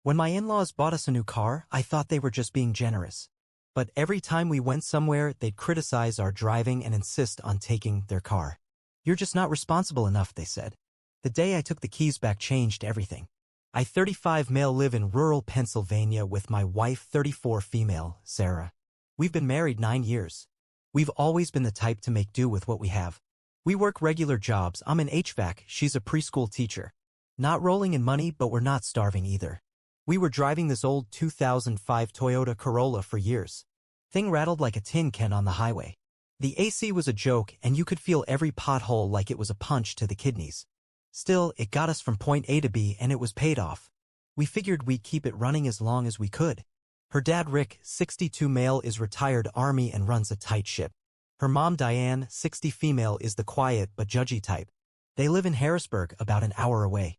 When my in-laws bought us a new car, I thought they were just being generous. But every time we went somewhere, they'd criticize our driving and insist on taking their car. You're just not responsible enough, they said. The day I took the keys back changed everything. I 35 male live in rural Pennsylvania with my wife 34 female, Sarah. We've been married 9 years. We've always been the type to make do with what we have. We work regular jobs. I'm an HVAC, she's a preschool teacher. Not rolling in money, but we're not starving either. We were driving this old 2005 Toyota Corolla for years. Thing rattled like a tin can on the highway. The AC was a joke and you could feel every pothole like it was a punch to the kidneys. Still, it got us from point A to B and it was paid off. We figured we'd keep it running as long as we could. Her dad Rick, 62 male, is retired Army and runs a tight ship. Her mom Diane, 60 female, is the quiet but judgy type. They live in Harrisburg, about an hour away.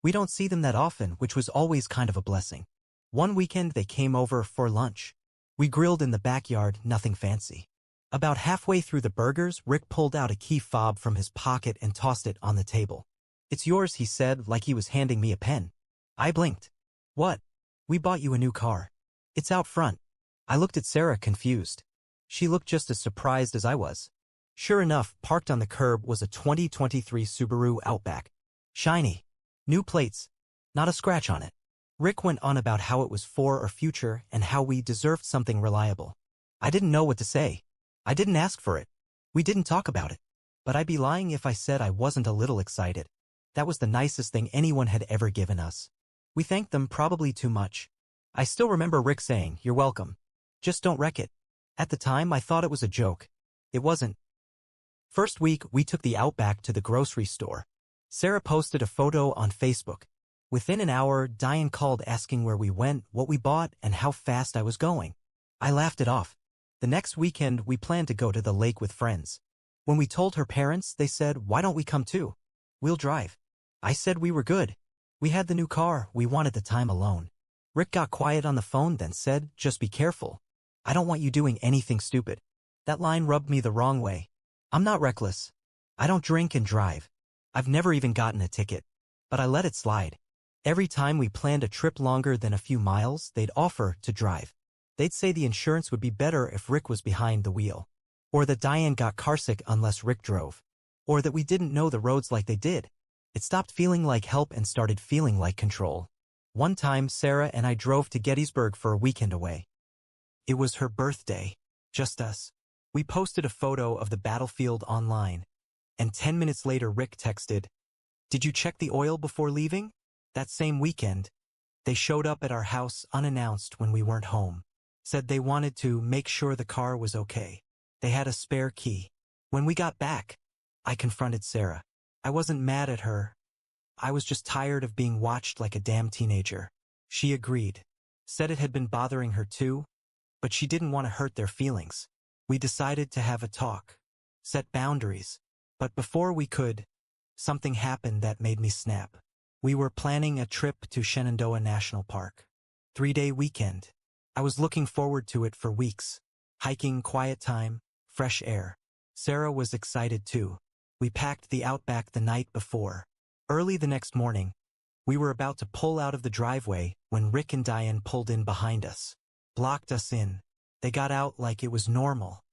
We don't see them that often, which was always kind of a blessing. One weekend they came over for lunch. We grilled in the backyard, nothing fancy. About halfway through the burgers, Rick pulled out a key fob from his pocket and tossed it on the table. "It's yours," he said, like he was handing me a pen. I blinked. "What?" "We bought you a new car. It's out front." I looked at Sarah, confused. She looked just as surprised as I was. Sure enough, parked on the curb was a 2023 Subaru Outback. Shiny. New plates. Not a scratch on it. Rick went on about how it was for our future and how we deserved something reliable. I didn't know what to say. I didn't ask for it. We didn't talk about it. But I'd be lying if I said I wasn't a little excited. That was the nicest thing anyone had ever given us. We thanked them probably too much. I still remember Rick saying, "You're welcome. Just don't wreck it." At the time, I thought it was a joke. It wasn't. First week, we took the Outback to the grocery store. Sarah posted a photo on Facebook. Within an hour, Diane called asking where we went, what we bought, and how fast I was going. I laughed it off. The next weekend, we planned to go to the lake with friends. When we told her parents, they said, "Why don't we come too? We'll drive." I said we were good. We had the new car, we wanted the time alone. Rick got quiet on the phone, then said, "Just be careful. I don't want you doing anything stupid." That line rubbed me the wrong way. I'm not reckless. I don't drink and drive. I've never even gotten a ticket. But I let it slide. Every time we planned a trip longer than a few miles, they'd offer to drive. They'd say the insurance would be better if Rick was behind the wheel. Or that Diane got carsick unless Rick drove. Or that we didn't know the roads like they did. It stopped feeling like help and started feeling like control. One time, Sarah and I drove to Gettysburg for a weekend away. It was her birthday. Just us. We posted a photo of the battlefield online. And 10 minutes later, Rick texted, "Did you check the oil before leaving?" That same weekend, they showed up at our house unannounced when we weren't home. Said they wanted to make sure the car was okay. They had a spare key. When we got back, I confronted Sarah. I wasn't mad at her. I was just tired of being watched like a damn teenager. She agreed. Said it had been bothering her too, but she didn't want to hurt their feelings. We decided to have a talk. Set boundaries. But before we could, something happened that made me snap. We were planning a trip to Shenandoah National Park. 3-day weekend. I was looking forward to it for weeks. Hiking, quiet time, fresh air. Sarah was excited too. We packed the Outback the night before. Early the next morning, we were about to pull out of the driveway when Rick and Diane pulled in behind us. Blocked us in. They got out like it was normal.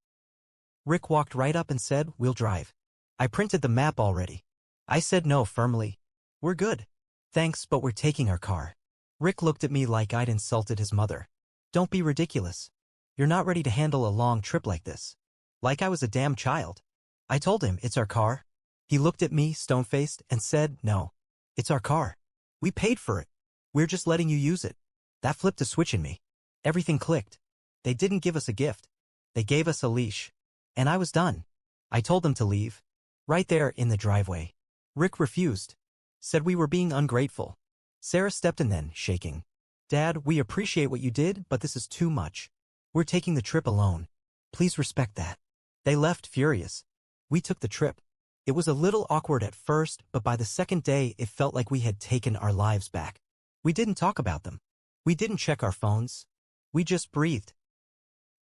Rick walked right up and said, "We'll drive." I printed the map already. I said no firmly. "We're good. Thanks, but we're taking our car." Rick looked at me like I'd insulted his mother. "Don't be ridiculous. You're not ready to handle a long trip like this." Like I was a damn child. I told him, "It's our car." He looked at me, stone-faced, and said, "No. It's our car. We paid for it. We're just letting you use it." That flipped a switch in me. Everything clicked. They didn't give us a gift. They gave us a leash. And I was done. I told them to leave. Right there in the driveway. Rick refused. Said we were being ungrateful. Sarah stepped in then, shaking. "Dad, we appreciate what you did, but this is too much. We're taking the trip alone. Please respect that." They left furious. We took the trip. It was a little awkward at first, but by the second day it felt like we had taken our lives back. We didn't talk about them. We didn't check our phones. We just breathed.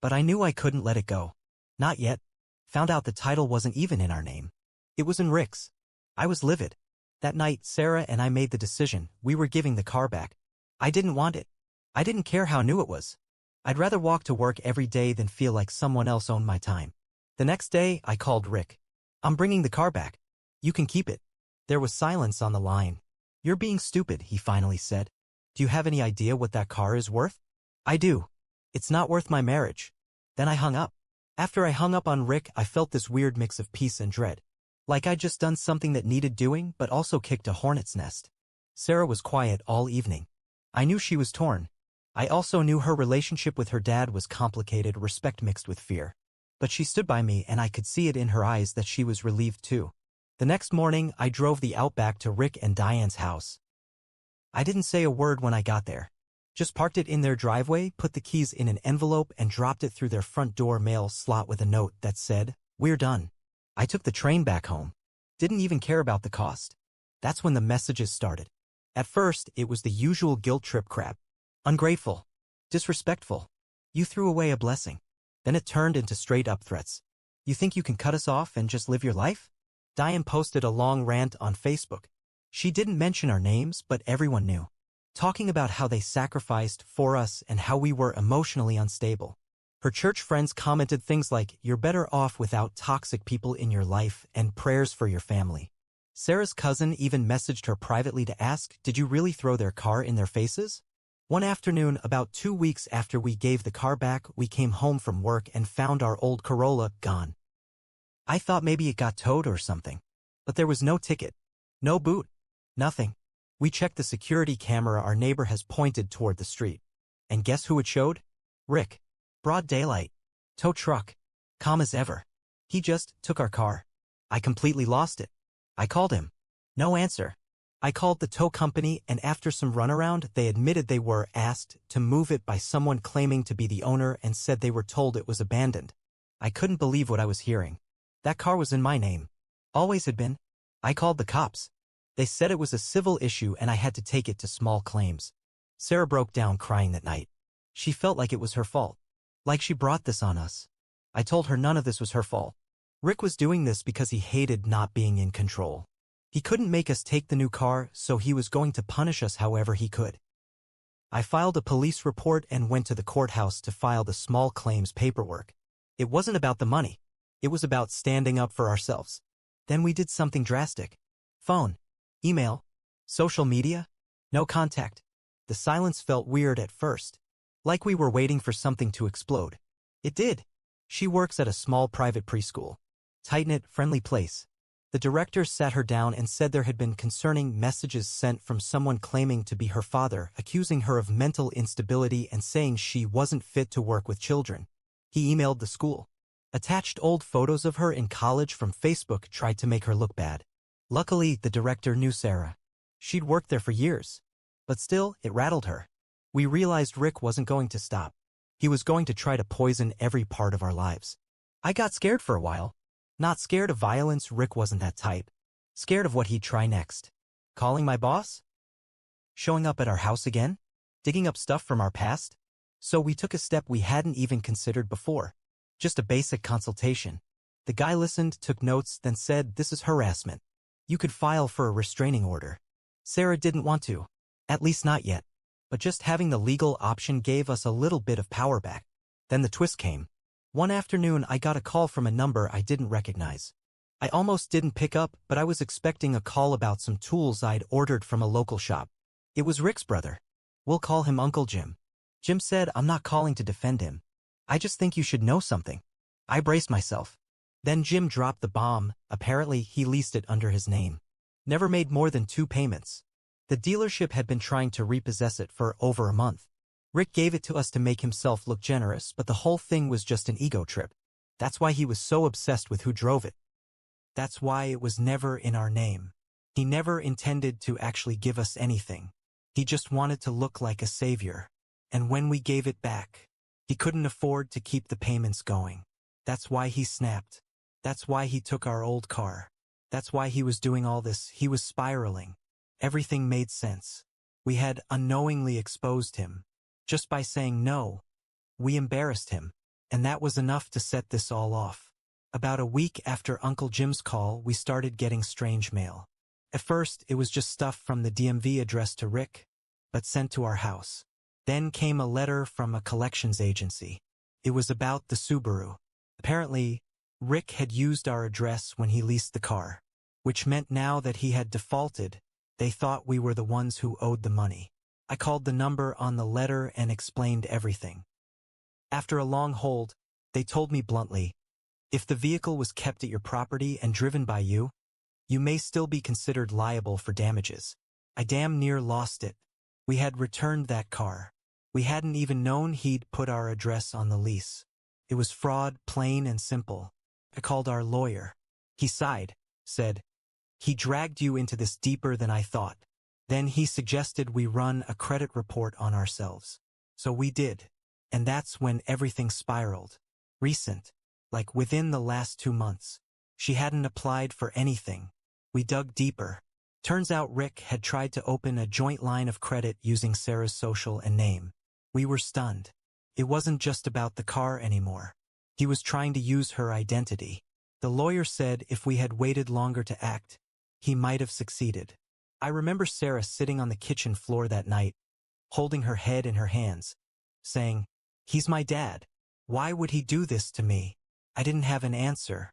But I knew I couldn't let it go. Not yet. Found out the title wasn't even in our name. It was in Rick's. I was livid. That night, Sarah and I made the decision. We were giving the car back. I didn't want it. I didn't care how new it was. I'd rather walk to work every day than feel like someone else owned my time. The next day, I called Rick. I'm bringing the car back. You can keep it. There was silence on the line. You're being stupid, he finally said. Do you have any idea what that car is worth? I do. It's not worth my marriage. Then I hung up. After I hung up on Rick, I felt this weird mix of peace and dread. Like I'd just done something that needed doing, but also kicked a hornet's nest. Sarah was quiet all evening. I knew she was torn. I also knew her relationship with her dad was complicated, respect mixed with fear. But she stood by me and I could see it in her eyes that she was relieved too. The next morning, I drove the Outback to Rick and Diane's house. I didn't say a word when I got there. Just parked it in their driveway, put the keys in an envelope and dropped it through their front door mail slot with a note that said, "We're done." I took the train back home. Didn't even care about the cost. That's when the messages started. At first, it was the usual guilt trip crap. Ungrateful. Disrespectful. You threw away a blessing. Then it turned into straight-up threats. You think you can cut us off and just live your life? Diane posted a long rant on Facebook. She didn't mention our names, but everyone knew. Talking about how they sacrificed for us and how we were emotionally unstable. Her church friends commented things like, "You're better off without toxic people in your life," and prayers for your family. Sarah's cousin even messaged her privately to ask, "Did you really throw their car in their faces?" One afternoon, about 2 weeks after we gave the car back, we came home from work and found our old Corolla gone. I thought maybe it got towed or something. But there was no ticket. No boot. Nothing. We checked the security camera our neighbor has pointed toward the street. And guess who it showed? Rick. Broad daylight. Tow truck. Calm as ever. He just took our car. I completely lost it. I called him. No answer. I called the tow company and after some runaround, they admitted they were asked to move it by someone claiming to be the owner and said they were told it was abandoned. I couldn't believe what I was hearing. That car was in my name. Always had been. I called the cops. They said it was a civil issue and I had to take it to small claims. Sarah broke down crying that night. She felt like it was her fault. Like she brought this on us. I told her none of this was her fault. Rick was doing this because he hated not being in control. He couldn't make us take the new car, so he was going to punish us however he could. I filed a police report and went to the courthouse to file the small claims paperwork. It wasn't about the money. It was about standing up for ourselves. Then we did something drastic. Phone. Email. Social media. No contact. The silence felt weird at first. Like we were waiting for something to explode. It did. She works at a small private preschool. Tight-knit, friendly place. The director sat her down and said there had been concerning messages sent from someone claiming to be her father, accusing her of mental instability and saying she wasn't fit to work with children. He emailed the school. Attached old photos of her in college from Facebook tried to make her look bad. Luckily, the director knew Sarah. She'd worked there for years. But still, it rattled her. We realized Rick wasn't going to stop. He was going to try to poison every part of our lives. I got scared for a while. Not scared of violence, Rick wasn't that type. Scared of what he'd try next. Calling my boss? Showing up at our house again? Digging up stuff from our past? So we took a step we hadn't even considered before. Just a basic consultation. The guy listened, took notes, then said, "This is harassment. You could file for a restraining order." Sarah didn't want to. At least not yet. But just having the legal option gave us a little bit of power back. Then the twist came. One afternoon I got a call from a number I didn't recognize. I almost didn't pick up, but I was expecting a call about some tools I'd ordered from a local shop. It was Rick's brother. We'll call him Uncle Jim. Jim said, "I'm not calling to defend him. I just think you should know something." I braced myself. Then Jim dropped the bomb. Apparently, he leased it under his name. Never made more than 2 payments. The dealership had been trying to repossess it for over a month. Rick gave it to us to make himself look generous, but the whole thing was just an ego trip. That's why he was so obsessed with who drove it. That's why it was never in our name. He never intended to actually give us anything. He just wanted to look like a savior. And when we gave it back, he couldn't afford to keep the payments going. That's why he snapped. That's why he took our old car. That's why he was doing all this. He was spiraling. Everything made sense. We had unknowingly exposed him. Just by saying no, we embarrassed him. And that was enough to set this all off. About a week after Uncle Jim's call, we started getting strange mail. At first, it was just stuff from the DMV addressed to Rick. but sent to our house. Then came a letter from a collections agency. It was about the Subaru. Apparently, Rick had used our address when he leased the car, which meant now that he had defaulted, they thought we were the ones who owed the money. I called the number on the letter and explained everything. After a long hold, they told me bluntly, if the vehicle was kept at your property and driven by you, you may still be considered liable for damages. I damn near lost it. We had returned that car. We hadn't even known he'd put our address on the lease. It was fraud, plain and simple. I called our lawyer. He sighed, said, he dragged you into this deeper than I thought. Then he suggested we run a credit report on ourselves. So we did. And that's when everything spiraled. Recent. Like within the last 2 months. She hadn't applied for anything. We dug deeper. Turns out Rick had tried to open a joint line of credit using Sarah's social and name. We were stunned. It wasn't just about the car anymore. He was trying to use her identity. The lawyer said if we had waited longer to act, he might have succeeded. I remember Sarah sitting on the kitchen floor that night, holding her head in her hands, saying, he's my dad. Why would he do this to me? I didn't have an answer.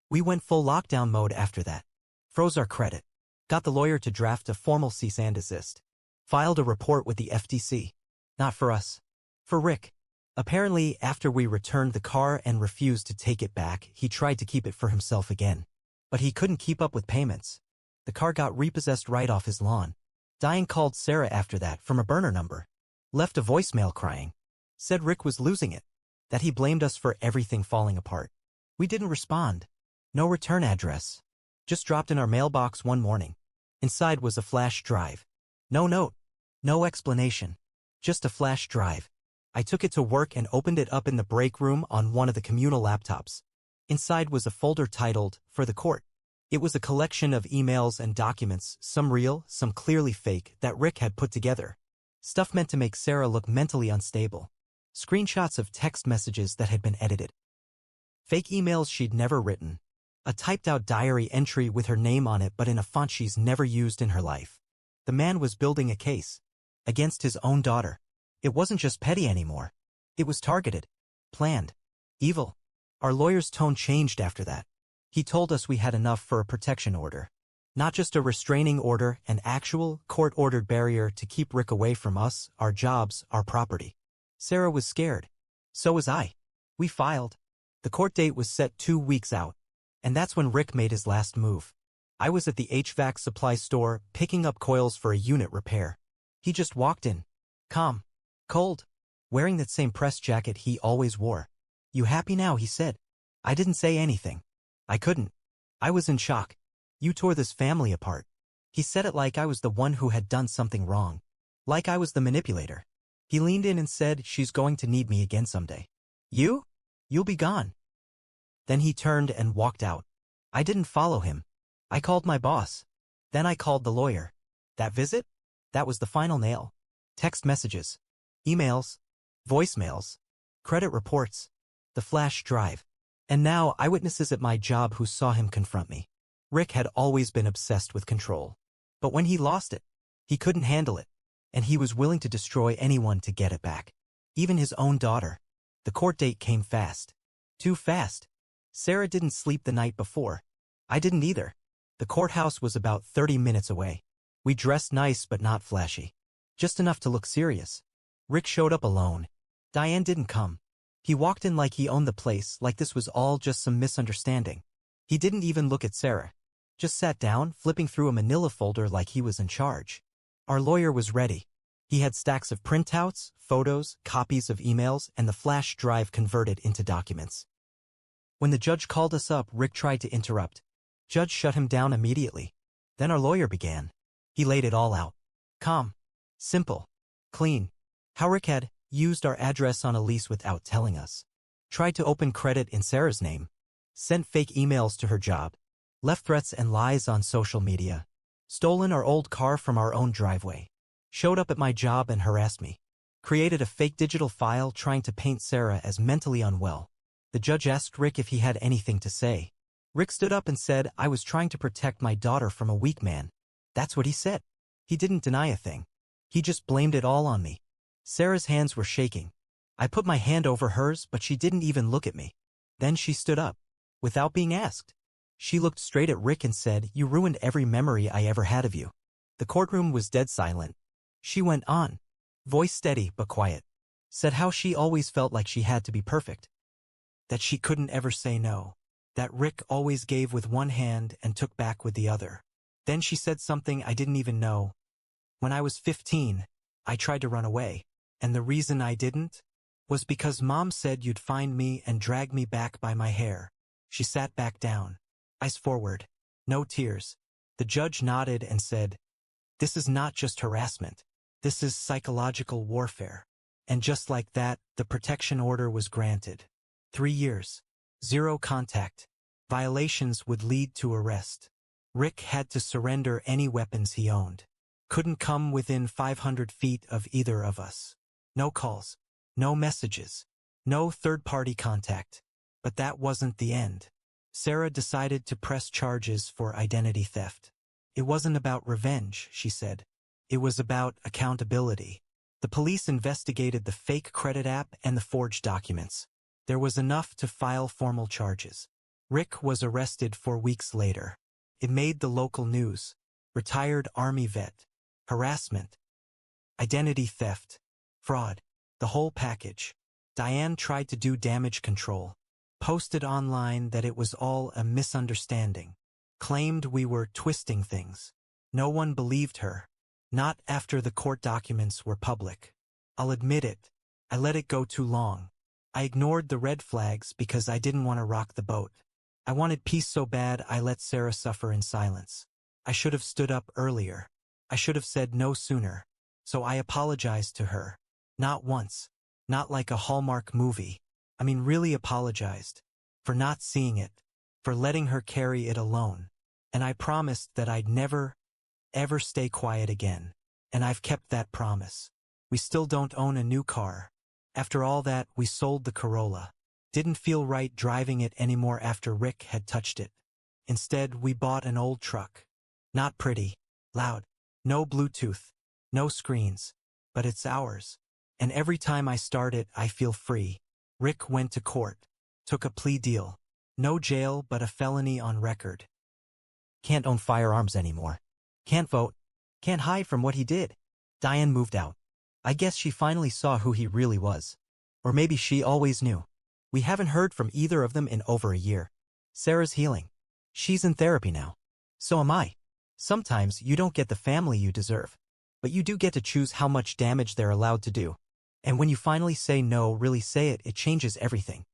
We went full lockdown mode after that. Froze our credit. Got the lawyer to draft a formal cease and desist. Filed a report with the FTC. Not for us. For Rick. Apparently, after we returned the car and refused to take it back, he tried to keep it for himself again. But he couldn't keep up with payments. The car got repossessed right off his lawn. Diane called Sarah after that from a burner number. Left a voicemail crying. Said Rick was losing it. That he blamed us for everything falling apart. We didn't respond. No return address. Just dropped in our mailbox one morning. Inside was a flash drive. No note. No explanation. Just a flash drive. I took it to work and opened it up in the break room on one of the communal laptops. Inside was a folder titled, For the Court. It was a collection of emails and documents, some real, some clearly fake, that Rick had put together. Stuff meant to make Sarah look mentally unstable. Screenshots of text messages that had been edited. Fake emails she'd never written. A typed-out diary entry with her name on it but in a font she's never used in her life. The man was building a case. Against his own daughter. It wasn't just petty anymore. It was targeted. Planned. Evil. Our lawyer's tone changed after that. He told us we had enough for a protection order. Not just a restraining order, an actual, court-ordered barrier to keep Rick away from us, our jobs, our property. Sarah was scared. So was I. We filed. The court date was set 2 weeks out. And that's when Rick made his last move. I was at the HVAC supply store, picking up coils for a unit repair. He just walked in. Calm. Cold. Wearing that same press jacket he always wore. You happy now, he said. I didn't say anything. I couldn't. I was in shock. You tore this family apart. He said it like I was the one who had done something wrong. Like I was the manipulator. He leaned in and said, she's going to need me again someday. You? You'll be gone. Then he turned and walked out. I didn't follow him. I called my boss. Then I called the lawyer. That visit? That was the final nail. Text messages. Emails. Voicemails. Credit reports. The flash drive. And now eyewitnesses at my job who saw him confront me. Rick had always been obsessed with control. But when he lost it, he couldn't handle it. And he was willing to destroy anyone to get it back. Even his own daughter. The court date came fast. Too fast. Sarah didn't sleep the night before. I didn't either. The courthouse was about 30 minutes away. We dressed nice but not flashy. Just enough to look serious. Rick showed up alone. Diane didn't come. He walked in like he owned the place, like this was all just some misunderstanding. He didn't even look at Sarah. Just sat down, flipping through a manila folder like he was in charge. Our lawyer was ready. He had stacks of printouts, photos, copies of emails, and the flash drive converted into documents. When the judge called us up, Rick tried to interrupt. Judge shut him down immediately. Then our lawyer began. He laid it all out. Calm. Simple. Clean. How Rick had used our address on a lease without telling us. Tried to open credit in Sarah's name. Sent fake emails to her job. Left threats and lies on social media. Stolen our old car from our own driveway. Showed up at my job and harassed me. Created a fake digital file trying to paint Sarah as mentally unwell. The judge asked Rick if he had anything to say. Rick stood up and said, I was trying to protect my daughter from a weak man. That's what he said. He didn't deny a thing. He just blamed it all on me. Sarah's hands were shaking. I put my hand over hers, but she didn't even look at me. Then she stood up, without being asked. She looked straight at Rick and said, "You ruined every memory I ever had of you." The courtroom was dead silent. She went on, voice steady but quiet. Said how she always felt like she had to be perfect. That she couldn't ever say no. That Rick always gave with one hand and took back with the other. Then she said something I didn't even know. When I was 15, I tried to run away. And the reason I didn't was because Mom said you'd find me and drag me back by my hair. She sat back down, eyes forward, no tears. The judge nodded and said, "This is not just harassment. This is psychological warfare." And just like that, the protection order was granted. 3 years. 0 contact. Violations would lead to arrest. Rick had to surrender any weapons he owned. Couldn't come within 500 feet of either of us. No calls. No messages. No third-party contact. But that wasn't the end. Sarah decided to press charges for identity theft. It wasn't about revenge, she said. It was about accountability. The police investigated the fake credit app and the forged documents. There was enough to file formal charges. Rick was arrested 4 weeks later. It made the local news. Retired Army vet. Harassment. Identity theft. Fraud. The whole package. Diane tried to do damage control. Posted online that it was all a misunderstanding. Claimed we were twisting things. No one believed her. Not after the court documents were public. I'll admit it. I let it go too long. I ignored the red flags because I didn't want to rock the boat. I wanted peace so bad I let Sarah suffer in silence. I should have stood up earlier. I should have said no sooner. So I apologized to her. Not once. Not like a Hallmark movie. I mean, really apologized. For not seeing it. For letting her carry it alone. And I promised that I'd never, ever stay quiet again. And I've kept that promise. We still don't own a new car. After all that, we sold the Corolla. Didn't feel right driving it anymore after Rick had touched it. Instead, we bought an old truck. Not pretty. Loud. No Bluetooth. No screens. But it's ours. And every time I start it, I feel free. Rick went to court. Took a plea deal. No jail, but a felony on record. Can't own firearms anymore. Can't vote. Can't hide from what he did. Diane moved out. I guess she finally saw who he really was. Or maybe she always knew. We haven't heard from either of them in over a year. Sarah's healing. She's in therapy now. So am I. Sometimes you don't get the family you deserve. But you do get to choose how much damage they're allowed to do. And when you finally say no, really say it, it changes everything.